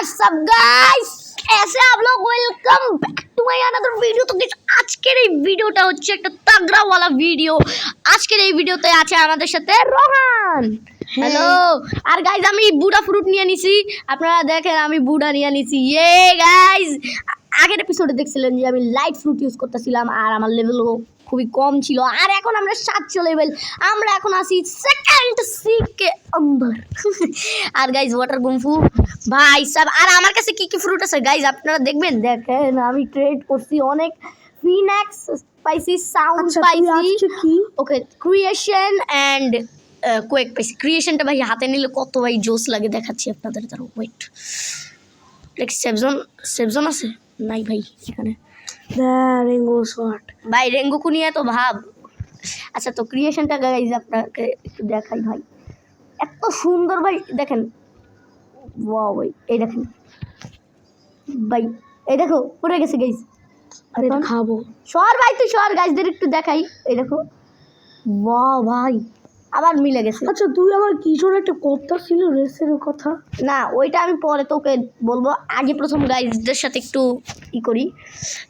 What's up guys, कैसे आप लोग? Welcome back to my another video. তো गाइस আজকের এই ভিডিওটা হচ্ছে একটা তাগড়া ওয়ালা ভিডিও। আজকের এই ভিডিওতে আছে আমাদের সাথে রোহান। হ্যালো। আর গাইস আমি বুড়া ফ্রুট নিয়ে নিছি, আপনারা দেখেন আমি বুড়া নিয়ে নিছি। ইয়ে গাইস, আগের এপিসোডে দেখছিলেন যে আমি লাইট ফ্রুট ইউজ করতেছিলাম আর আমার লেভেলও খুবই কম ছিল। আর এখন আমরা 700 লেভেল, আমরা এখন আছি সেকেন্ড সিকে अंदर। আর গাইস ওয়াটার গুমফু ভাই সব। আর আমার কাছে কি কি ফ্রুট আছে গাইস আপনারা দেখবেন। দেখেন আমি ট্রেড করছি অনেক। ফিনাক্স spicy, sound spicy, okay creation and quake পাইছি। ক্রিয়েশনটা ভাই হাতে নিলে কত ভাই জোস লাগে দেখাচ্ছি আপনাদের। তার ওয়েট, লাইক সেভজন আছে নাই ভাই এখানে। রেঙ্গো শট ভাই রেঙ্গুকু নিয়ে তো ভাব। আচ্ছা তো ক্রিয়েশনটা গাইজ আপনাকে একটু দেখাই ভাই, এত সুন্দর ভাই। দেখেন ওয়াও ভাই, এই দেখেন ভাই, এই দেখো পড়ে গেছে গাইজ। এটা খাবো সর ভাই, তুই সর, গাইজদের একটু দেখাই। এই দেখো ওয়াও ভাই, আবার মিলে গেছে। আচ্ছা তুই আমার কিশোর একটা কথা ছিল রেসের কথা। না ওইটা আমি পরে তোকে বলবো, আগে প্রথম গাইজদের সাথে একটু ই করি।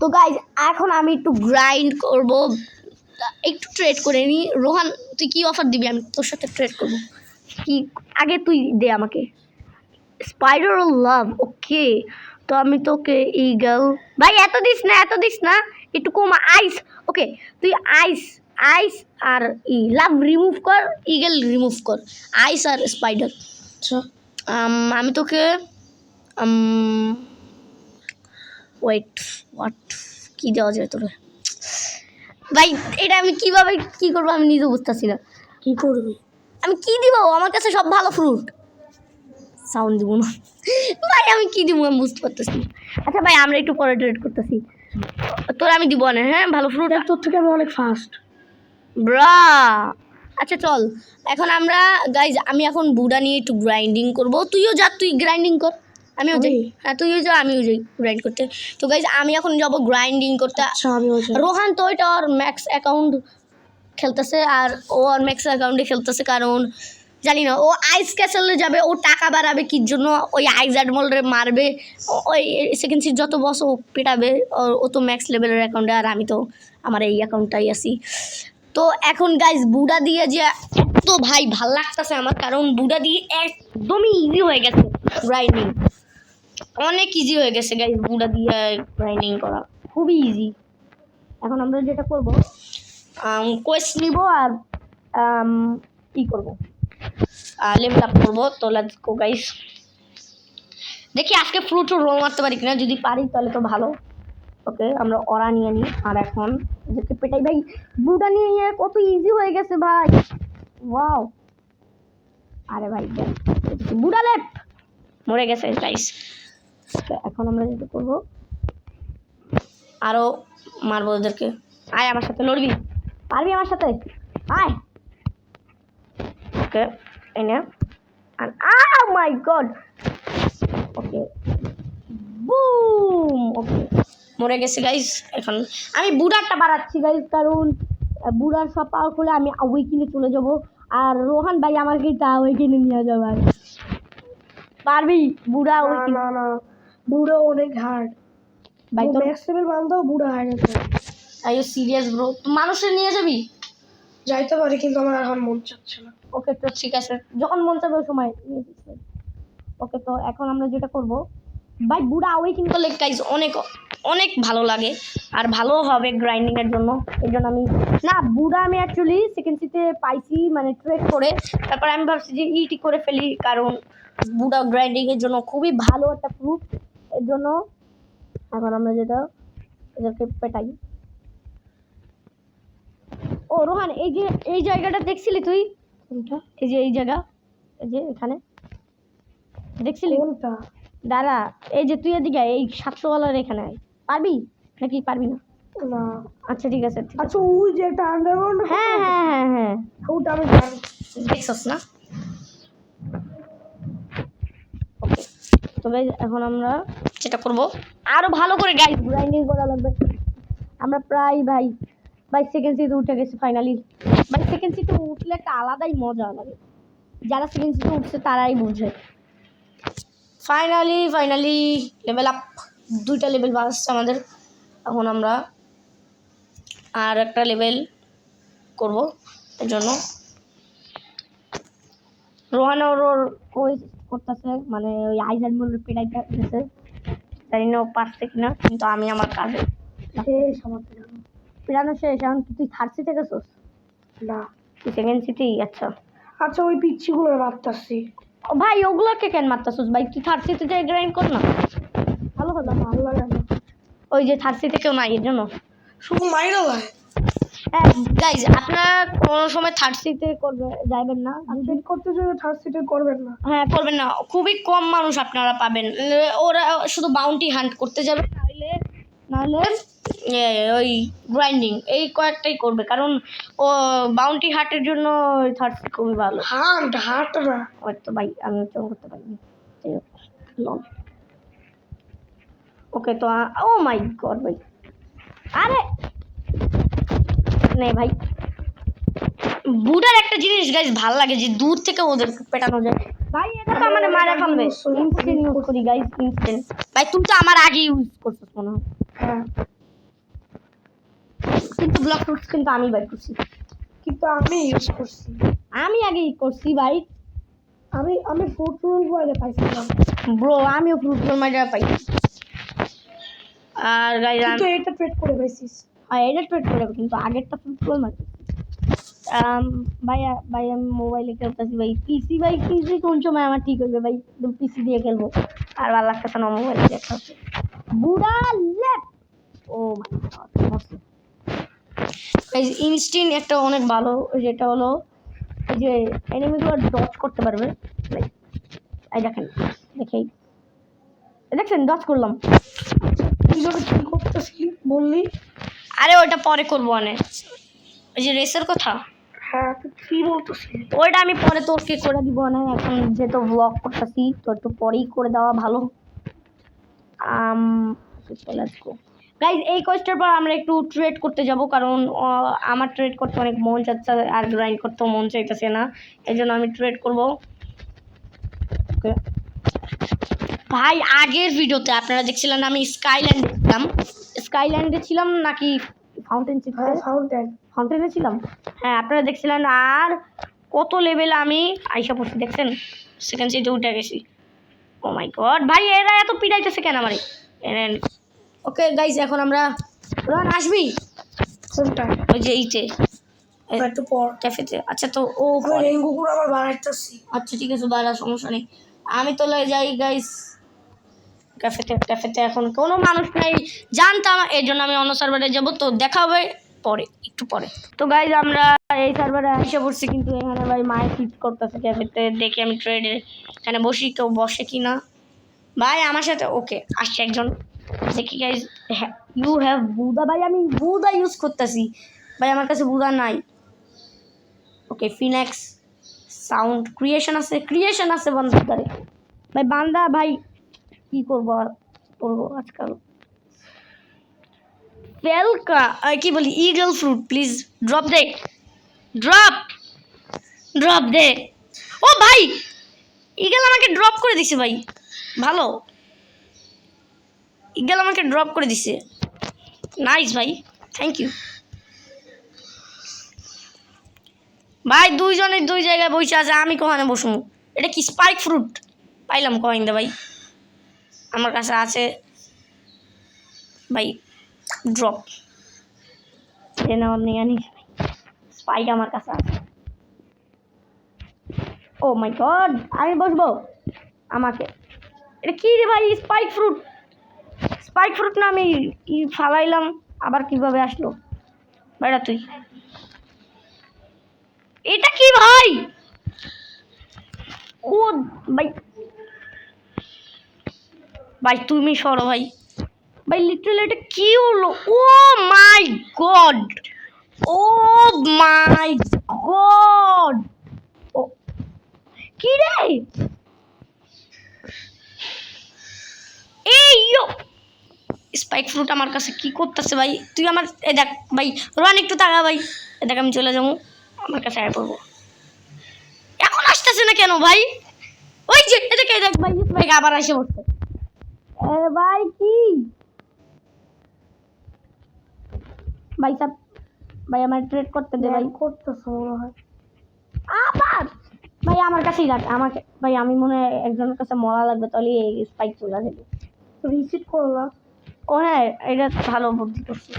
তো গাইজ এখন আমি একটু গ্রাইন্ড করব, একটু ট্রেড করে নিই। রোহান তুই কি অফার দিবি? আমি তোর সাথে ট্রেড করব। কি আগে তুই দে আমাকে। স্পাইডার ও লাভ, ওকে। তো আমি তোকে ইগল ভাই এত দিস না, একটু কম। আইস, ওকে তুই আইস আর লাভ রিমুভ কর, ইগল রিমুভ কর, আইস আর স্পাইডার। আচ্ছা আমি তোকে ওয়েট হোয়াট কি দেওয়া যায় তোরে ভাই? এটা আমি কিভাবে কি করবো আমি নিজে বুঝতেছি না। কি করবি? আমি কি দিব? আমার কাছে সব ভালো ফ্রুট। সাউন্ড দিব না ভাই, আমি কি দিব আমি বুঝতে পারতেছি না। আচ্ছা ভাই আমরা একটু পরে ট্রেড করতেছি, তোর আমি দিব না। হ্যাঁ ভালো ফ্রুট তোর থেকে আমি অনেক ফাস্ট ব্রা। আচ্ছা চল এখন আমরা গাইজ, আমি এখন বুড়া নিয়ে একটু গ্রাইন্ডিং করব। তুইও যা, তুই গ্রাইন্ডিং কর, আমিও যাই। হ্যাঁ তুইও যা, আমিও যাই গ্রাইন্ড করতে। তো গাইজ আমি এখন যাব গ্রাইন্ডিং করতে। আচ্ছা আমিও যাই। রোহান তো ওইটা ওর ম্যাক্স অ্যাকাউন্ট খেলতেছে, আর ও আর ম্যাক্স অ্যাকাউন্টে খেলতেছে, কারণ জানি না ও আইস ক্যাসেলে যাবে, ও টাকা বাড়াবে কির জন্য, ওই আইজাড মলরে মারবে, ওই সেকেন্ড সিট যত বস ও পেটাবে। ও তো ম্যাক্স লেভেলের অ্যাকাউন্টে, আর আমি তো আমার এই অ্যাকাউন্টটাই আছি। তো এখন গাইজ বুড়া দিয়ে যে এত ভাই ভাল লাগতেছে আমার, কারণ বুড়া দিয়ে একদমই ইজি হয়ে গেছে গ্রাইন্ডিং, অনেক ইজি হয়ে গেছে গাইজ। বুড়া দিয়ে গ্রাইন্ডিং করা খুবই ইজি। এখন আমরা যেটা করবো কোয়েস্ট নিব আর ই করবো, লেভেল আপ করবো। তো লেটস গো গাইস, দেখি আজকে ফ্রুট রোল মারতে পারি কিনা। যদি পারি তাহলে তো ভালো। ওকে আমরা ওরা নিয়ে নিই, আর এখন এদেরকে পেটাই ভাই। বুড়া নিয়ে কত ইজি হয়ে গেছে ভাই, ওয়াও। আরে ভাই বুড়া লেফট মরে গেছে গাইস। এখন আমরা যেটা করবো আরো মারবো ওদেরকে। আয় আমার সাথে, লড়বি? পারবি আমার সাথে? আয়। ওকে এই নে, আর oh my god, okay boom, okay মরে গেছে গাইস। এখন আমি বুড়ারটা বাড়াচ্ছি গাইস, কারণ বুড়ার সব পাওয়ার করলে আমি ওইখানে চলে যাব, আর রোহান ভাই আমাকে তা ওইখানে নিয়ে যাবে। আর পারবি বুড়া? না না বুড়ো অনেক হার্ড ভাই তো ম্যাক্স লেভেল বানতেও বুড়ো হার্ড আছে। Are you serious bro? মানুষের নিয়ে যাবি? যাইতে পারি কিন্তু আমার এখন মন চাচ্ছে না। ওকে তো ঠিক আছে, যখন মন চাবে ওই সময় নিয়ে যাবে। ওকে তো এখন আমরা যেটা করব ভাই, বুড়া ওয়েকিং করলে গাইস অনেক অনেক ভালো লাগে, আর ভালো হবে গ্রাইন্ডিংয়ের জন্য। এই জন্য আমি না, বুড়া আমি অ্যাকচুয়ালি সেকেন্ড সিতে পাইছি, মানে ট্রেড করে। তারপর আমি ভাবছি যে ইটি করে ফেলি, কারণ বুড়া গ্রাইন্ডিংয়ের জন্য খুবই ভালো একটা ফ্রুট। এর জন্য এখন আমরা যেটা এদেরকে পেটাই। ও রোহান, এই যে এই জায়গাটা দেখছিলি তুই? কোনটা? এই যে এই জায়গা, এই যে এখানে দেখছিলি? কোনটা? দাঁড়া, এই যে তুই এদিকে এই 700 ওয়ালার এখানে আয়। পারবি নাকি পারবি না? না আচ্ছা ঠিক আছে, ঠিক আছে। আচ্ছা ওই যে একটা আন্ডারগ্রাউন্ড, হ্যাঁ হ্যাঁ হ্যাঁ হ্যাঁ ওটা আমি জানি। দেখছস না? ওকে তো গাইস এখন আমরা যেটা করব আরো ভালো করে গাইস গ্রাইন্ডিং করা লাগবে। আমরা প্রায় ভাই সেকেন্ড সিটে উঠে গেছি ফাইনালি। ভাই সেকেন্ড সিটে উঠলে একটা আলাদাই মজা লাগে, যারা সেকেন্ড সিটে উঠছে তারাই বুঝে। ফাইনালি লেভেল আপ, 2টা লেভেল বাড়ছে আমাদের। এখন আমরা আর একটা লেভেল করব, এর জন্য রোহান ওর ওই করতেছে, মানে ওই আইজার মূল্য পেটাইতে দিতেছে, জানি না ও পারছে কিনা, কিন্তু আমি আমার কাজে শেষ আমার পেরানো শেষ। এখন কি তুই থার্ড সিতে গেছোস? না। তুই সেকেন্ড সিটেই? আচ্ছা আচ্ছা, ওই পিচ্ছিগুলো মারতাছি। ও ভাই, ওগুলোকে কেন মারতাছিস ভাই? তুই থার্ড সিতে যাই গ্রাইন্ড কর না, ভালো কথা। ভালো লাগে না, ওই যে থার্ড সিতে কেউ নাই এর জন্য। শুধু মাইরা যায়। হ্যাঁ গাইজ, আপনারা কোনো সময় থার্ড সিতে যাইবেন না, আপডেট করতে চাইলে থার্ড সিটে করবেন না। হ্যাঁ করবেন না, খুবই কম মানুষ আপনারা পাবেন। ওরা শুধু বাউন্টি হান্ট করতে যাবে, নাহলে ওই গ্রাইন্ডিং, এই কয়েকটাই করবে, কারণ ও বাউন্টি হান্টের জন্য থার্ড সিট খুবই ভালো। হার্ট না। হয়তো ভাই আমি চোখ করতে পারিনি। ওকে তো ও মাই গড ভাই, আরে নে ভাই, বুড়ার একটা জিনিস গাইজ ভাল লাগে যে দূর থেকে ওদের পেটানো যায়। ভাই এটা তো আমাদের মারা খাবে। ইনস্ট্যান্ট ইউজ করি গাইজ, ইনস্ট্যান্ট। ভাই তুমি তো আমার আগে ইউজ করছিস মনে হয়। হ্যাঁ, কিন্তু ব্লক রুটস কিন্তু আমি বাই করছি, কিন্তু আমি ইউজ করছি। আমি আগে করছি ভাই। আমি ফ্রুট রোল বলে পাইছিলাম। ব্রো আমিও ফ্রুট রোল মাইরা পাই। আর গাইজ কিন্তু এটা ট্রেড করে পাইছিস। এটা ট্রেড করে, কিন্তু আগেরটা ফ্রুট রোল মারি। ভাই আমি মোবাইলে খেলতেছি ভাই। পিসি কোন সময় আমার ঠিক হইবে ভাই? পিসি দিয়ে খেলবো, আর ভালো লাগতেছে না মোবাইল দিয়ে খেলতে। বুড়া লেফট, ও মাই গড। ইনস্টিন একটা অনেক ভালো, যেটা হলো এই যে এনিমিগুলো ডজ করতে পারবে। এই দেখেন, দেখছেন ডজ করলাম। তুই যখন কি করতেছিলি বললি? আরে ওইটা পরে করবো, ওই যে রেসের কথা। হ্যাঁ, তুই কি বলতেছিলি? ওইটা আমি পরে তোকে করে দিব না, এখন যেহেতু ব্লগ করতেছি তো একটু পরেই করে দেওয়া ভালো। গাইজ এই কোয়েস্টের পর আমরা একটু ট্রেড করতে যাব, কারণ আমার ট্রেড করতে অনেক মন চাচ্ছে, আর গ্রাইন্ড করতেও মন চাইতেছে না, এই জন্য আমি ট্রেড করব। ভাই আগের ভিডিওতে আপনারা দেখছিলেন আমি স্কাইল্যান্ডে ছিলাম নাকি ফাউন্টেনে ছিলাম? হ্যাঁ আপনারা দেখছিলেন। আর কত লেভেল আমি আইসা পড়ছি দেখছেন, সেকেন্ড সিটে উঠে গেছি। ও মাই গড ভাই, এরা এত পিটাইতেছে কেন আমারে? ওকে গাইস, এখন আমরা রন আসবি কোনটা? ওই যে এইতে একটু পর ক্যাফেতে। আচ্ছা তো ও আমি রেঙ্গুকুর আবার বানাইতেছি। আচ্ছা ঠিক আছে, বাইরে সমস্যা নেই, আমি তো যাই গাইস ক্যাফেতে। এখন কোনো মানুষ নাই জানতাম, এর জন্য আমি অন্য সার্ভারে যাবো, তো দেখা হবে পরে, একটু পরে। তো গাইজ আমরা এই সার্ভারে এসে পড়ছি, কিন্তু এখানে ভাই মায়ের ফিট করতেছে ক্যাফেতে। দেখি আমি ট্রেডে এখানে বসি, কেউ বসে কি না। ভাই আমার সাথে ওকে আসছে একজন, দেখি গাইজ। ইউ হ্যাভ বুদা, ভাই আমি বুদা ইউজ করতেছি ভাই, আমার কাছে বুদা নাই। ওকে ফিনেক্স সাউন্ড ক্রিয়েশন আছে বান্দারে ভাই, বান্দা ভাই কি করবো আজকাল। ফেলকা কি বলি, ইগল ফ্রুট প্লিজ ড্রপ দে। ও ভাই ইগল আমাকে ড্রপ করে দিছে ভাই, ভালো ইগল আমাকে ড্রপ করে দিছে, নাইস ভাই, থ্যাংক ইউ ভাই। দুইজনের দুই জায়গায় বসে আছে, আমি কোখানে বসবো? এটা কি স্পাইক ফ্রুট পাইলাম কয়েন দে ভাই, আমার কাছে আছে ভাই, ড্রপ নিয়ে আনিস ভাই, স্পাইক আমার কাছে আছে। ও মাই গড, আমি বসবো? আমাকে এটা কি রে ভাই? স্পাইক ফ্রুট না, আমি ফালাইলাম, আবার কিভাবে আসলো বেড়া তুই? এটা কি ভাই? ও ভাই তুমি সরো ভাই, লিটারালি এটা কি হলো? ও মাই গড, ও কি রে? স্পাইক ফ্রুট আমার কাছে কি করতেছে ভাই? তুই আমার দেখ ভাই, রন একটু তাকা ভাই, দেখ আমি চলে যাবো, আমার কাছে আয় পড়বো। এখন আসতেছে না কেন ভাই? ওই যে এটাকে দেখ ভাই, ভাই আবার এসে পড়ছে। এ ভাই কি ভাই সাব, ভাই আমার ট্রেড করতে দে ভাই। করতেছে মনে হয়। আবার ভাই আমার কাছেই রাখ আমাকে ভাই, আমি মনে হয় একজনের কাছে মরা লাগবে, তাহলে এই স্পাইক চলে যাবে। রিসিট করলাম। ও হ্যাঁ, এটা ভালো বুদ্ধি করছি।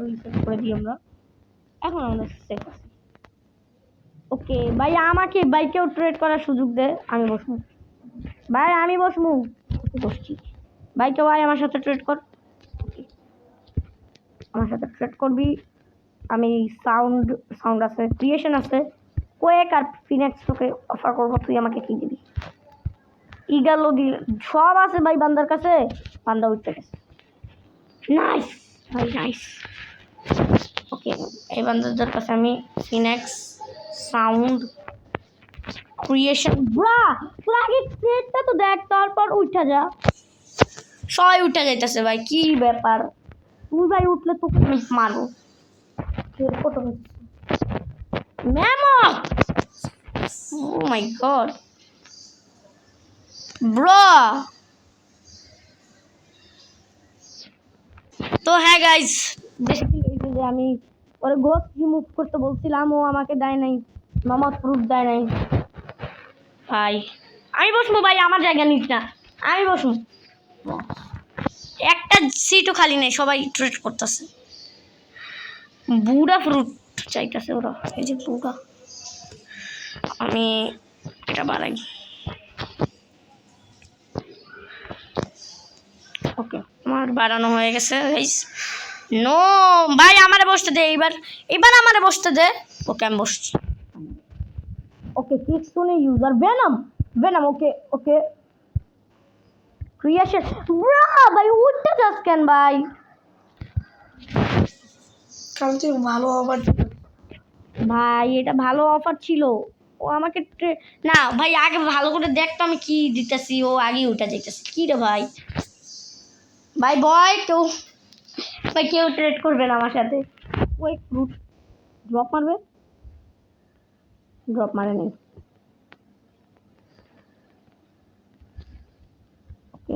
রিসেট করে দিই আমরা, এখন আমরা সেফ আছি। ওকে ভাই, আমাকে ভাই কেউ ট্রেড করার সুযোগ দে, আমি বসবো ভাই, আমি বসবো। বসছি ভাই, কেউ ভাই আমার সাথে ট্রেড কর। আমার সাথে ট্রেড করবি। আমি সাউন্ড আছে, ক্রিয়েশন আছে, কোয়েক আর ফিনেক্স তোকে অফার করবো। তুই আমাকে কি দিবি? ইগালো দি সব আছে ভাই বান্দার কাছে। বান্দা উঠতে গেছে। নাইস ভাই, নাইস। ওকে, এই বান্দাদের কাছে আমি ফিনেক্স, সাউন্ড, ক্রিয়েশন। ব্রা তোর আগে ট্রেডটা তো দেখ, তারপর উঠা যা। সবাই উঠা যাইতেছে ভাই, কি ব্যাপার? তুই ভাই উঠলে তোকে মারবো। Photo Mammoth! Oh my god. Bro! তো হ্যাঁ গাইজ, বেসিক্যালি এই যে আমি ওরে গোস রিমুভ করতে বলছিলাম, ও আমাকে দেয় নাই, মামা প্রুফ দেয় নাই ভাই। আমি বসবো ভাই, আমার জায়গা নিস না, আমি বসবো। একটা সিটও খালি নেই, সবাই ট্রেড করতেছে। বুড়া ফ্রুট চাইতেছে ওরা, এই যে বুড়া। আমি এটা বাড়াই। ওকে, আমার বাড়ানো হয়ে গেছে গাইস। নো ভাই, আমারে বসতে দে এইবার, এবার আমারে বসতে দে। ওকে, আমি বসছি। ওকে, কিক শুনে ইউজার ভেনম, ভেনম। ওকে ওকে, ক্রিয়েশন। ব্রা ভাই উঠতে যাস কেন ভাই? কারণ তুই ভালো আবার ভাই এটা ভালো অফার ছিল, ও আমাকে না ভাই, আগে ভালো করে দেখতো আমি কি দিতেছি, ও আগেই উঠে যাইতেছে। কি রে ভাই, ভাই বয় কেউ, ভাই কেউ ট্রেড করবে না আমার সাথে। ওই ফ্রুট ড্রপ মারবে, ড্রপ মারে নেই। Okay,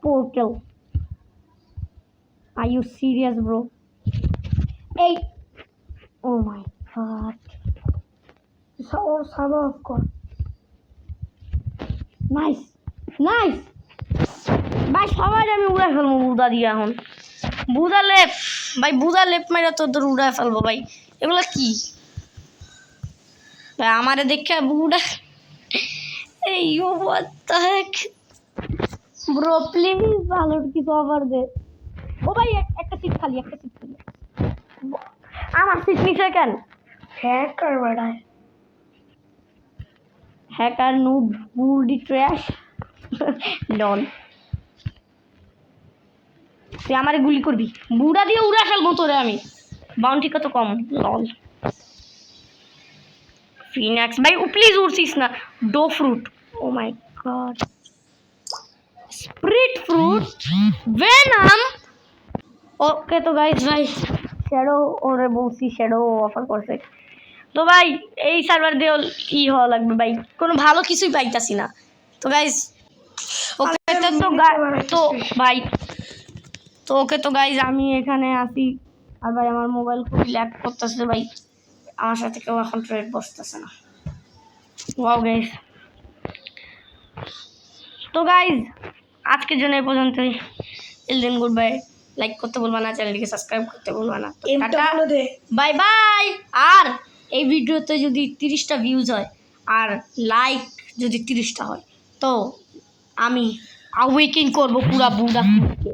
portal. Are you serious bro? এই ও মাই গড, ওর সাবা অফ কর। নাইস নাইস ভাই, সবাই আমি উড়াই ফেলবো বুদা দিয়ে এখন। বুদা লেপ ভাই, বুদা লেপ মেরে তোদের উড়াই ফেলবো ভাই। এগুলো কি ভাই? আমারে দেখে বুড়া এই what the Heck bro, please ভালো কিছু অফার দে। ও ভাই একটা সিট খালি, একটা সিট খালি। আমার সিট নিচে কেন? হ্যাকার বাড়ায়। হ্যাকার, নুব, বুলডি, ট্র্যাশ। ডন, তুই আমারে গুলি করবি? বুড়া দিয়ে উড়া ফেলবো তোরে আমি। বাউন্টি কত কম, লল। ফিনাক্স ভাই, ও প্লিজ উড়ছিস না। Dough fruit, oh my god. Spirit fruit, venom. Okay তো গাইস ভাই, শ্যাডো ওরে বলছি, শ্যাডো অফার করছে। তো ভাই এই সার্ভার দিয়েও ই হওয়া লাগবে ভাই, কোনো ভালো কিছুই পাইতাছি না। তো গাইস ওকে তো ভাই, তো ওকে তো গাইজ আমি এখানে আসি, আর ভাই আমার মোবাইল খুবই ল্যাগ করতেছে ভাই, আমার সাথে কেউ এখন ট্রেড বসতেছে না। ওয়াও গাইজ, তো গাইজ আজকের জন্য এই পর্যন্তই। দিন গুড বাই। লাইক করতে বলবা না, চ্যানেলটিকে সাবস্ক্রাইব করতে বলবা না। Tata, bye bye. আর এই ভিডিওতে যদি 30টা ভিউজ হয় আর লাইক যদি 30টা হয়, তো আমি আওয়েকিং করবো পুরা বুড়া ফুটকে।